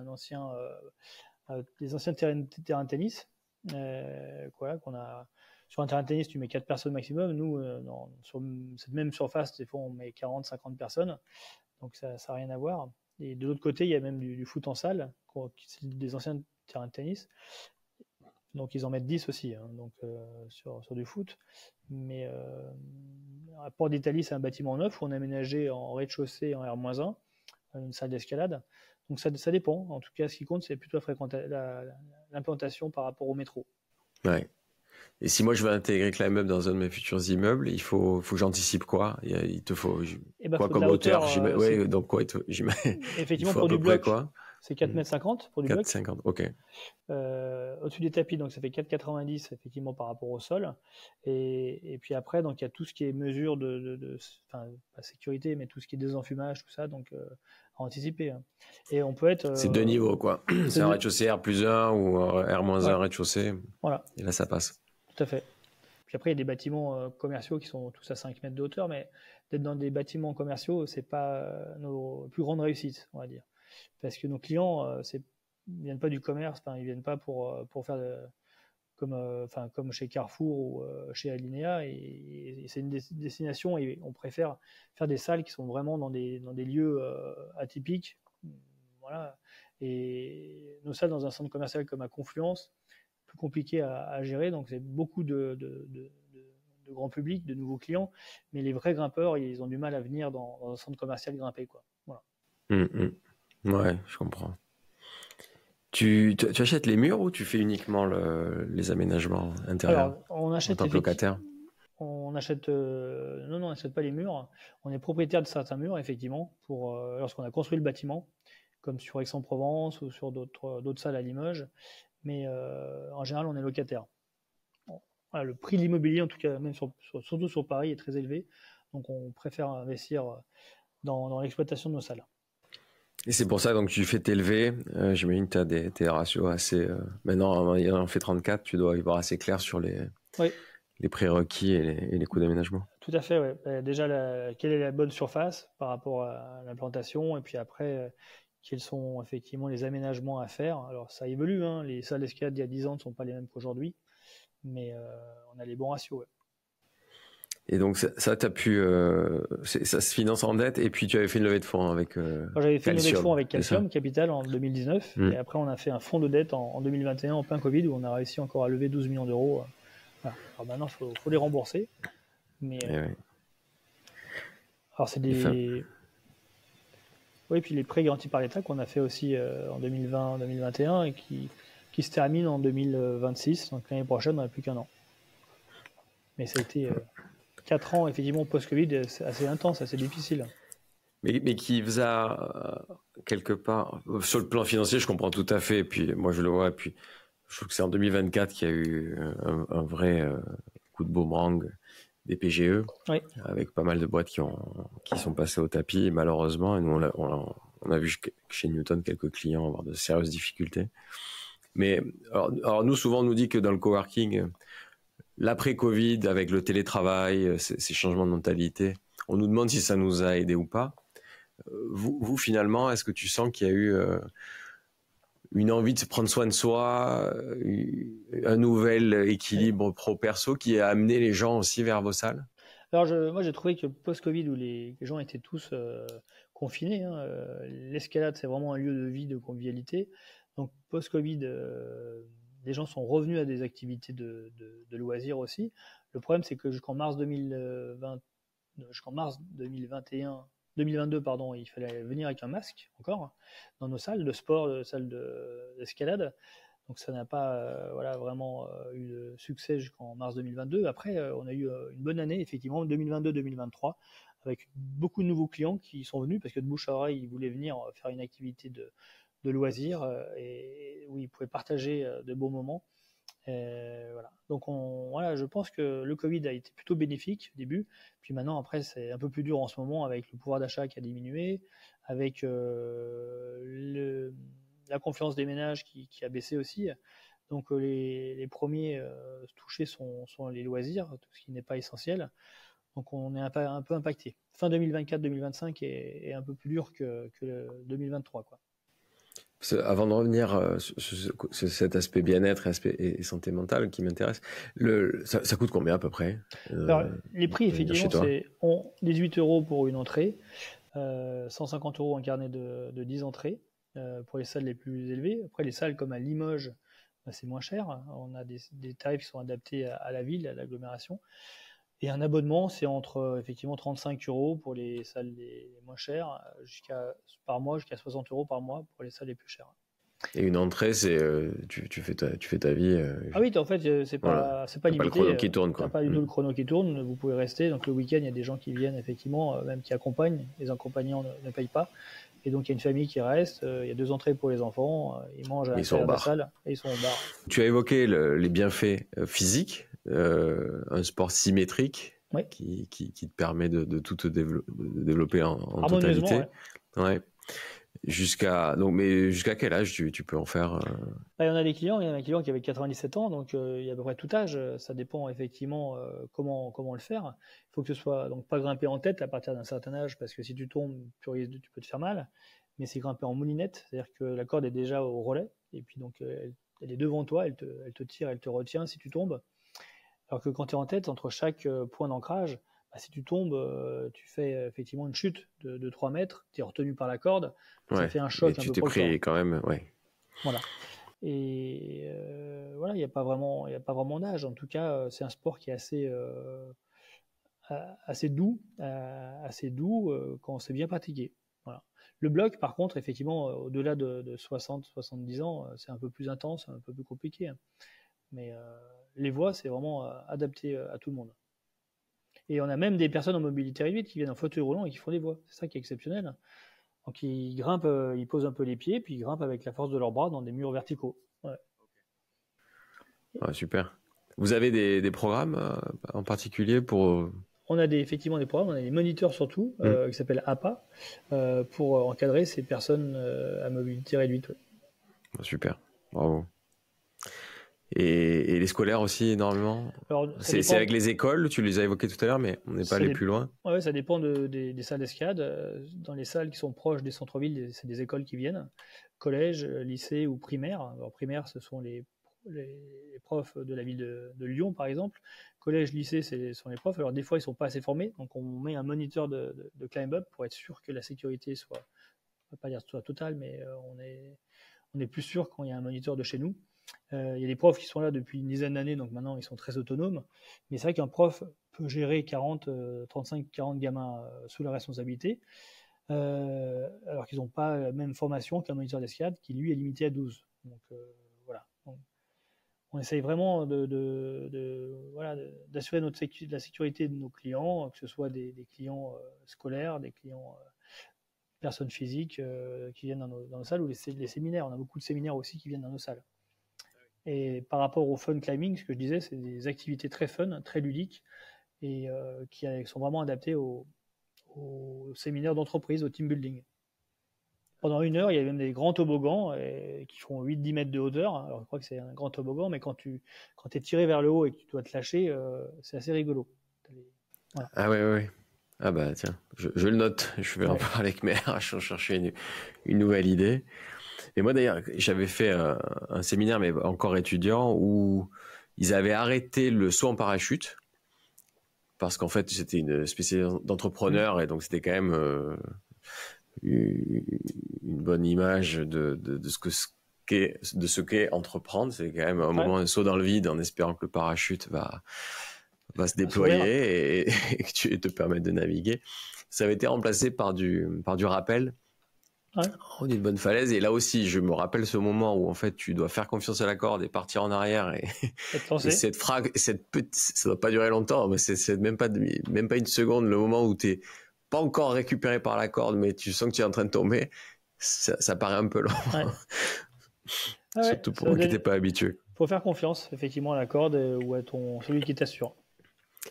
des anciens terrains de tennis. Voilà, qu'on a, sur un terrain de tennis, tu mets 4 personnes maximum. Nous, sur cette même surface, des fois, on met 40, 50 personnes. Donc, ça n'a rien à voir. Et de l'autre côté, il y a même du foot en salle, c'est des anciens terrains de tennis. Donc ils en mettent 10 aussi, hein, donc, sur du foot. Mais à Port d'Italie, c'est un bâtiment neuf où on a aménagé en rez-de-chaussée en R-1, une salle d'escalade. Donc ça dépend. En tout cas, ce qui compte, c'est plutôt l'implantation par rapport au métro. Ouais. Et si moi je veux intégrer Climb Up dans un de mes futurs immeubles, il faut que j'anticipe quoi? Il te faut quoi faut comme hauteur? Ouais, donc quoi effectivement, faut pour à du peu près bloc, quoi? c'est 4,50 m pour du 4,50 bloc. ok. Au-dessus des tapis, donc ça fait 4,90 effectivement par rapport au sol. Et puis après, donc il y a tout ce qui est mesure enfin, pas sécurité, mais tout ce qui est désenfumage, tout ça, donc à anticiper. Hein. Et on peut être. C'est 2 niveaux quoi. C'est un rez-de-chaussée R+1 ou R-1 ouais. rez-de-chaussée. Voilà. Et là ça passe. Tout à fait. Puis après, il y a des bâtiments commerciaux qui sont tous à 5 mètres de hauteur, mais d'être dans des bâtiments commerciaux, c'est pas nos plus grandes réussites, on va dire. Parce que nos clients, ils viennent pas du commerce, ils viennent pas pour faire comme chez Carrefour ou chez Alinea, et c'est une destination et on préfère faire des salles qui sont vraiment dans des lieux atypiques. Voilà. Et nos salles dans un centre commercial comme à Confluence, plus compliqué à gérer, donc c'est beaucoup de grand public, de nouveaux clients, mais les vrais grimpeurs, ils ont du mal à venir dans un centre commercial grimper, quoi. Voilà. Ouais, je comprends. Tu achètes les murs ou tu fais uniquement les aménagements intérieurs? Alors, on achète en tant que locataire? On achète, non, on n'achète pas les murs. On est propriétaire de certains murs, effectivement, lorsqu'on a construit le bâtiment, comme sur Aix-en-Provence ou sur d'autres salles à Limoges. Mais en général, on est locataire. Bon, voilà, le prix de l'immobilier, en tout cas, même surtout sur Paris, est très élevé. Donc, on préfère investir dans l'exploitation de nos salles. Et c'est pour ça donc tu fais t'élever. J'imagine que tu as tes ratios assez. Maintenant, il en fait 34, tu dois y voir assez clair sur les prérequis et les coûts d'aménagement. Tout à fait, ouais. Déjà, quelle est la bonne surface par rapport à l'implantation, et puis après, quels sont effectivement les aménagements à faire. Alors, ça évolue, hein. Les salles d'escalade d'il y a 10 ans ne sont pas les mêmes qu'aujourd'hui, mais on a les bons ratios, ouais. Et donc ça t'as pu, ça se finance en dette, et puis tu avais fait une levée de fonds avec j'avais fait une levée de fonds avec Calcium Capital en 2019, et après on a fait un fonds de dette en 2021 en plein Covid, où on a réussi encore à lever 12 millions d'euros. Voilà. Alors maintenant, il faut les rembourser. Mais, alors c'est des... Oui, puis les prêts garantis par l'État qu'on a fait aussi en 2020-2021 et qui se terminent en 2026, donc l'année prochaine, on n'a plus qu'un an. Mais ça a été 4 ans, effectivement, post-Covid, c'est assez intense, assez difficile. Mais qui faisait quelque part, sur le plan financier, je comprends tout à fait, et puis moi je le vois, et puis je trouve que c'est en 2024 qu'il y a eu un vrai coup de boomerang des PGE, oui. Avec pas mal de boîtes qui sont passées au tapis, malheureusement, et nous on a vu chez Newton quelques clients avoir de sérieuses difficultés. Mais alors nous, souvent on nous dit que dans le coworking, l'après-Covid, avec le télétravail, ces changements de mentalité, on nous demande si ça nous a aidé ou pas. Vous finalement, est-ce que tu sens qu'il y a eu une envie de se prendre soin de soi, un nouvel équilibre pro-perso qui a amené les gens aussi vers vos salles? Alors moi j'ai trouvé que post-Covid, où les gens étaient tous confinés, hein, l'escalade c'est vraiment un lieu de vie, de convivialité. Donc post-Covid, des gens sont revenus à des activités de loisirs aussi. Le problème, c'est que jusqu'en mars 2022, pardon, il fallait venir avec un masque encore dans nos salles de sport, salles d'escalade. Donc ça n'a pas vraiment eu de succès jusqu'en mars 2022. Après, on a eu une bonne année, effectivement, 2022-2023, avec beaucoup de nouveaux clients qui sont venus parce que de bouche à oreille, ils voulaient venir faire une activité de loisirs et où ils pouvaient partager de beaux moments. Voilà. Donc je pense que le Covid a été plutôt bénéfique au début, puis maintenant après c'est un peu plus dur en ce moment avec le pouvoir d'achat qui a diminué, avec la confiance des ménages qui a baissé aussi. Donc les premiers touchés sont les loisirs, tout ce qui n'est pas essentiel. Donc on est un peu impacté. Fin 2024-2025 est un peu plus dur que 2023, quoi. Avant de revenir sur cet aspect bien-être et santé mentale qui m'intéresse, ça coûte combien à peu près Alors, les prix, effectivement, c'est 18 € pour une entrée, 150 € un carnet de 10 entrées pour les salles les plus élevées. Après, les salles comme à Limoges, c'est moins cher. On a des tarifs qui sont adaptés à la ville, à l'agglomération. Et un abonnement, c'est entre effectivement 35 € pour les salles les moins chères, par mois, jusqu'à 60 € par mois pour les salles les plus chères. Et une entrée, c'est tu fais ta vie. Ah oui, en fait, c'est pas limité. Pas le chrono qui tourne, quoi. T'as pas du tout le chrono qui tourne. Vous pouvez rester. Donc le week-end, il y a des gens qui viennent effectivement, même qui accompagnent. Les accompagnants ne payent pas. Et donc il y a une famille qui reste. Il y a 2 entrées pour les enfants. Ils mangent à l'intérieur de la salle et ils sont au bar. Tu as évoqué les bienfaits physiques, un sport symétrique. Ouais. Qui te permet de tout te développer en totalité. Ouais. Jusqu'à quel âge tu peux en faire Il y en a des clients, il y en a un client qui avait 97 ans, donc il y a à peu près tout âge. Ça dépend effectivement comment le faire. Il faut que ce soit donc pas grimper en tête à partir d'un certain âge, parce que si tu tombes, tu peux te faire mal. Mais c'est grimper en moulinette, c'est-à-dire que la corde est déjà au relais, et puis donc elle est devant toi, elle te tire, elle te retient si tu tombes. Alors que quand tu es en tête, entre chaque point d'ancrage, si tu tombes, tu fais effectivement une chute de 3 mètres, tu es retenu par la corde, ça fait un choc un peu. Tu t'es pris quand même, ouais. Voilà. Et voilà, il n'y a pas vraiment d'âge. En tout cas, c'est un sport qui est assez doux quand on sait bien pratiquer. Voilà. Le bloc, par contre, effectivement, au-delà de 60-70 ans, c'est un peu plus intense, un peu plus compliqué. Mais les voies, c'est vraiment adapté à tout le monde. Et on a même des personnes en mobilité réduite qui viennent en fauteuil roulant et qui font des voies. C'est ça qui est exceptionnel. Donc ils grimpent, ils posent un peu les pieds, puis ils grimpent avec la force de leurs bras dans des murs verticaux. Ouais. Ah, super. Vous avez des programmes en particulier pour... On a effectivement des programmes, on a des moniteurs surtout, qui s'appellent APA, pour encadrer ces personnes à mobilité réduite. Ouais. Super, bravo. Et les scolaires aussi, énormément. C'est avec les écoles, tu les as évoquées tout à l'heure, mais on n'est pas allé plus loin. Oui, ça dépend des salles d'escalade. Dans les salles qui sont proches des centres-villes, c'est des écoles qui viennent. Collège, lycée ou primaire. Alors, primaire, ce sont les profs de la ville de Lyon, par exemple. Collège, lycée, ce sont les profs. Alors, des fois, ils ne sont pas assez formés. Donc, on met un moniteur de climb-up pour être sûr que la sécurité soit, on ne va pas dire soit totale, mais on est plus sûr quand il y a un moniteur de chez nous. Il y a des profs qui sont là depuis une dizaine d'années, donc maintenant ils sont très autonomes. Mais c'est vrai qu'un prof peut gérer 35-40 gamins sous la responsabilité, alors qu'ils n'ont pas la même formation qu'un moniteur d'escalade qui lui est limité à 12. Donc voilà. Donc, on essaye vraiment d'assurer la sécurité de nos clients, que ce soit des clients scolaires, des clients personnes physiques qui viennent dans nos salles, ou les séminaires. On a beaucoup de séminaires aussi qui viennent dans nos salles. Et par rapport au fun climbing, ce que je disais, c'est des activités très fun, très ludiques, et qui sont vraiment adaptées aux séminaires d'entreprise, au team building. Pendant 1 heure, il y a même des grands toboggans qui font 8-10 mètres de hauteur. Alors je crois que c'est un grand toboggan, mais quand tu es tiré vers le haut et que tu dois te lâcher, c'est assez rigolo. Voilà. Ah ouais. Ah bah tiens, je le note. Je vais en parler avec mes RH, chercher une nouvelle idée. Et moi d'ailleurs, j'avais fait un séminaire, mais encore étudiant, où ils avaient arrêté le saut en parachute parce qu'en fait c'était une spécialité d'entrepreneur et donc c'était quand même une bonne image de ce ce qu'est entreprendre. C'est quand même un moment, un saut dans le vide en espérant que le parachute va se déployer et que tu te permettre de naviguer. Ça avait été remplacé par du rappel. Ouais. On est une bonne falaise et là aussi je me rappelle ce moment où en fait tu dois faire confiance à la corde et partir en arrière et cette ça doit pas durer longtemps, mais c'est même pas une seconde, le moment où t'es pas encore récupéré par la corde mais tu sens que tu es en train de tomber, ça paraît un peu long. Ouais. Surtout pour moi qui n'étais pas habitué. Faut faire confiance effectivement à la corde ou à celui qui t'assure.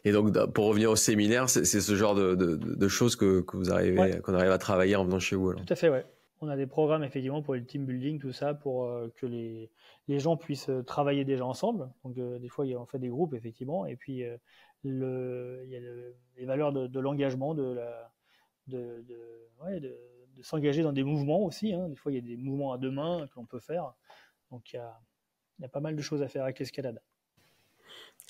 Et donc pour revenir au séminaire, c'est ce genre de choses qu'on arrive à travailler en venant chez vous alors. Tout à fait, ouais. On a des programmes effectivement pour le team building, tout ça, pour que les gens puissent travailler déjà ensemble. Donc des fois, on fait des groupes effectivement, et puis il y a les valeurs de l'engagement, de s'engager dans des mouvements aussi. Hein. Des fois, il y a des mouvements à deux mains que l'on peut faire. Donc il y a pas mal de choses à faire avec l'escalade.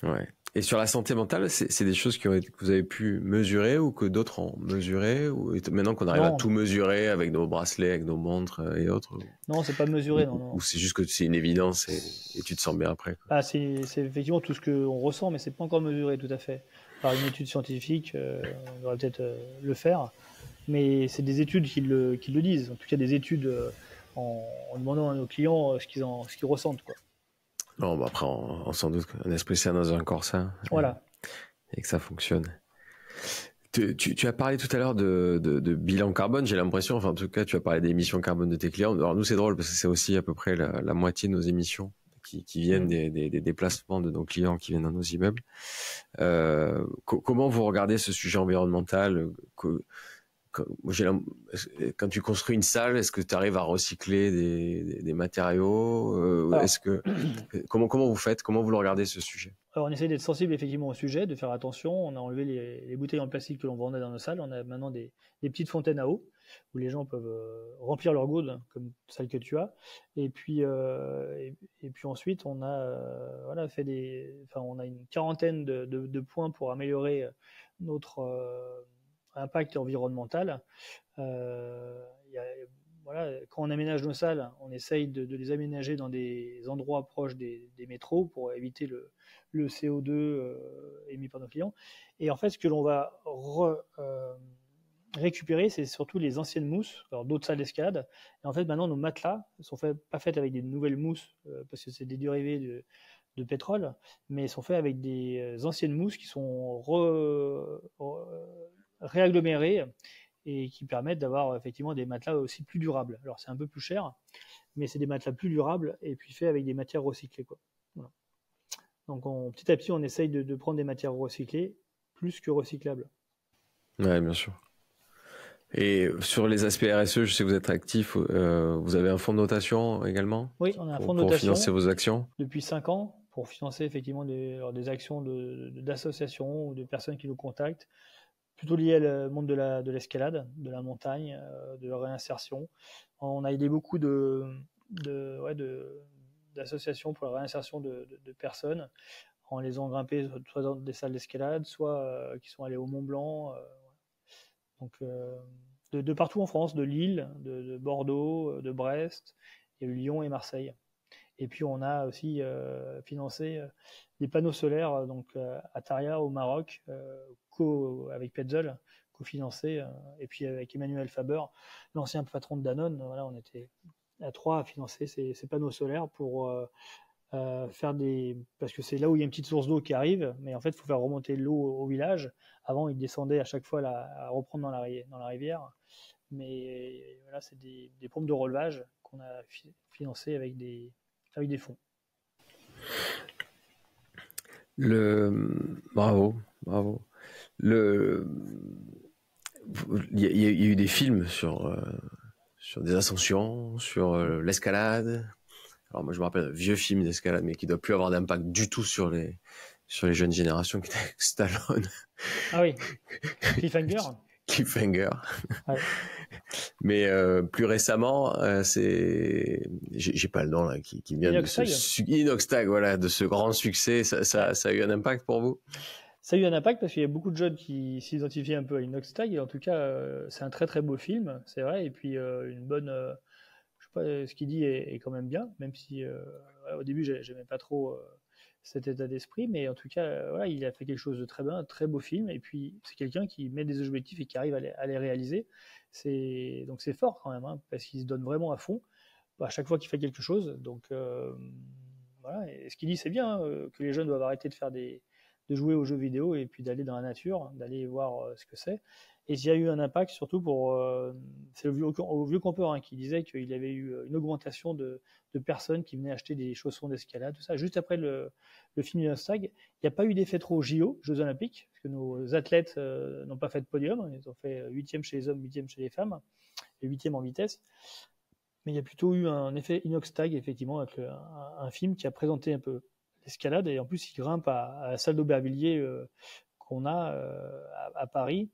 Ouais. Et sur la santé mentale, c'est des choses que vous avez pu mesurer ou que d'autres ont mesuré, ou maintenant qu'on arrive à tout mesurer avec nos bracelets, avec nos montres et autres? Non, c'est pas mesuré. Non. Ou c'est juste que c'est une évidence et tu te sens bien après, quoi. Ah, c'est effectivement tout ce qu'on ressent, mais c'est pas encore mesuré tout à fait. Par une étude scientifique, on devrait peut-être le faire, mais c'est des études qui le disent. En tout cas, des études en demandant à nos clients ce qu'ils ressentent, quoi. Non, bah après, on s'en doute qu'un esprit sain dans un corps sain. Voilà. Et que ça fonctionne. Tu as parlé tout à l'heure de bilan carbone, j'ai l'impression, enfin en tout cas tu as parlé des émissions carbone de tes clients. Alors nous c'est drôle parce que c'est aussi à peu près la moitié de nos émissions qui viennent des déplacements de nos clients qui viennent dans nos immeubles. Comment vous regardez ce sujet environnemental? Quand tu construis une salle, est-ce que tu arrives à recycler des matériaux? Comment vous faites? Comment vous le regardez ce sujet? Alors on essaie d'être sensible effectivement au sujet, de faire attention. On a enlevé les bouteilles en plastique que l'on vendait dans nos salles. On a maintenant des petites fontaines à eau où les gens peuvent remplir leur gourde comme celle que tu as. Et puis ensuite on a on a une quarantaine de points pour améliorer notre impact environnemental. Quand on aménage nos salles, on essaye de les aménager dans des endroits proches des métros pour éviter le CO2 émis par nos clients. Et en fait, ce que l'on va récupérer, c'est surtout les anciennes mousses, alors d'autres salles d'escalade. Et en fait, maintenant, nos matelas sont pas faits avec des nouvelles mousses, parce que c'est des dérivés de pétrole, mais sont faits avec des anciennes mousses qui sont réagglomérées et qui permettent d'avoir effectivement des matelas aussi plus durables. Alors c'est un peu plus cher, mais c'est des matelas plus durables et puis faits avec des matières recyclées, quoi. Voilà. Donc petit à petit, on essaye de prendre des matières recyclées plus que recyclables. Ouais, bien sûr. Et sur les aspects RSE, je sais que vous êtes actif, vous avez un fonds de notation également? Oui, on a un fonds de notation pour financer vos actions depuis 5 ans, pour financer effectivement des actions d'associations ou de personnes qui nous contactent, plutôt liées au monde de l'escalade, de la montagne, de la réinsertion. On a aidé beaucoup d'associations pour la réinsertion de personnes en les ayant grimpées soit dans des salles d'escalade, soit qui sont allées au Mont Blanc. Donc de partout en France, de Lille, de Bordeaux, de Brest, il y a eu Lyon et Marseille. Et puis on a aussi financé des panneaux solaires donc à Taria au Maroc, avec Petzl, cofinancé, et puis avec Emmanuel Faber, l'ancien patron de Danone. Voilà, on était à 3 à financer ces panneaux solaires pour faire parce que c'est là où il y a une petite source d'eau qui arrive, mais en fait il faut faire remonter l'eau au village. Avant ils descendaient à chaque fois à reprendre dans la rivière, mais voilà, c'est des pompes de relevage qu'on a financées avec des fonds. Bravo. Il y a eu des films sur des ascensions, sur l'escalade. Alors moi je me rappelle un vieux film d'escalade, mais qui doit plus avoir d'impact du tout sur les jeunes générations, qui était avec Stallone. Ah oui, Cliffhanger. Ouais. Mais plus récemment, j'ai pas le nom là qui vient Inoxtag, voilà, de ce grand succès. Ça a eu un impact pour vous? Ça a eu un impact parce qu'il y a beaucoup de jeunes qui s'identifient un peu à Inoxtag. En tout cas, c'est un très très beau film, c'est vrai. Et puis une bonne, je ce qu'il dit est quand même bien, même si au début, j'aimais pas trop cet état d'esprit, mais en tout cas, voilà, il a fait quelque chose de très bien, un très beau film, et puis c'est quelqu'un qui met des objectifs et qui arrive à les réaliser. Donc c'est fort quand même, hein, parce qu'il se donne vraiment à fond à chaque fois qu'il fait quelque chose. Donc voilà, et ce qu'il dit, c'est bien, hein, que les jeunes doivent arrêter de jouer aux jeux vidéo et puis d'aller dans la nature, d'aller voir ce que c'est. Et il y a eu un impact surtout c'est au vieux campeur, hein, qui disait qu'il y avait eu une augmentation de personnes qui venaient acheter des chaussons d'escalade, tout ça. Juste après le film du Stag, il n'y a pas eu d'effet trop JO, Jeux Olympiques, parce que nos athlètes n'ont pas fait de podium. Ils ont fait 8e chez les hommes, 8e chez les femmes, et 8e en vitesse. Mais il y a plutôt eu un effet inox-tag, effectivement, avec un film qui a présenté un peu l'escalade, et en plus il grimpe à la salle d'Aubervilliers qu'on a à Paris,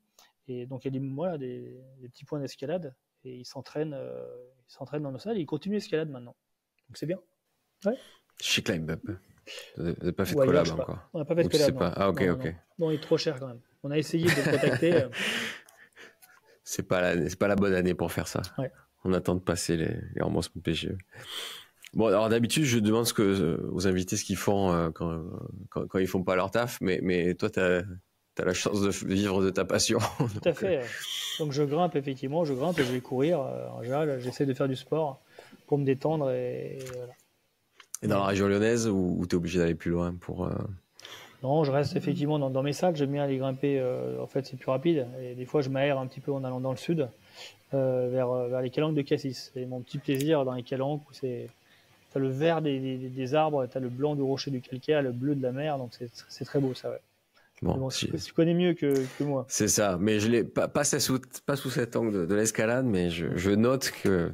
et donc il y a des petits points d'escalade, et il s'entraîne dans nos salles, et il continue l'escalade maintenant, donc c'est bien. Ouais. Chez Climb Up. Vous n'avez pas fait de Ou ailleurs, collab encore? On n'a pas fait de collab, non. Ah, ok, non, ok. Non, il est trop cher quand même. On a essayé de le contacter. C'est pas la bonne année pour faire ça. Ouais. On attend de passer les remboursements de PGE. Bon, alors d'habitude, je demande aux invités ce qu'ils font quand ils font pas leur taf, mais toi, t'as la chance de vivre de ta passion. Tout à fait. Donc je grimpe, effectivement, et je vais courir. En général, j'essaie de faire du sport pour me détendre, et voilà. Et dans la région lyonnaise, où tu es obligé d'aller plus loin pour... Non, je reste effectivement dans mes salles. J'aime bien aller grimper. En fait, c'est plus rapide. Et des fois, je m'aère un petit peu en allant dans le sud, vers les calanques de Cassis. C'est mon petit plaisir dans les calanques où t'as le vert des arbres, t'as le blanc du rocher du calcaire, le bleu de la mer. Donc c'est très beau, ça. Ouais. Bon, tu connais mieux que moi. C'est ça. Mais je l'ai pas sous cet angle de l'escalade, mais je note que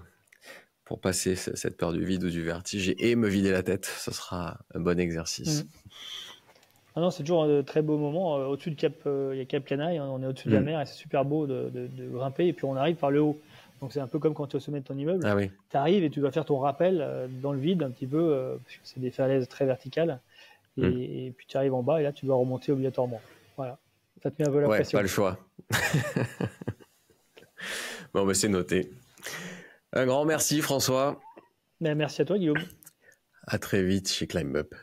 pour passer cette peur du vide ou du vertige et me vider la tête, ce sera un bon exercice. Ah non, c'est toujours un très beau moment. Au-dessus de Cap, il y a Cap Canaille, on est au-dessus de la mer, et c'est super beau de grimper, et puis on arrive par le haut. Donc c'est un peu comme quand tu es au sommet de ton immeuble. Ah oui. Tu arrives et tu dois faire ton rappel dans le vide un petit peu, parce que c'est des falaises très verticales. Et puis tu arrives en bas, et là tu dois remonter obligatoirement. Voilà. Ça te met un peu la pression. Pas le choix. Bon, mais c'est noté. Un grand merci, François. Merci à toi, Guillaume. À très vite chez Climb Up.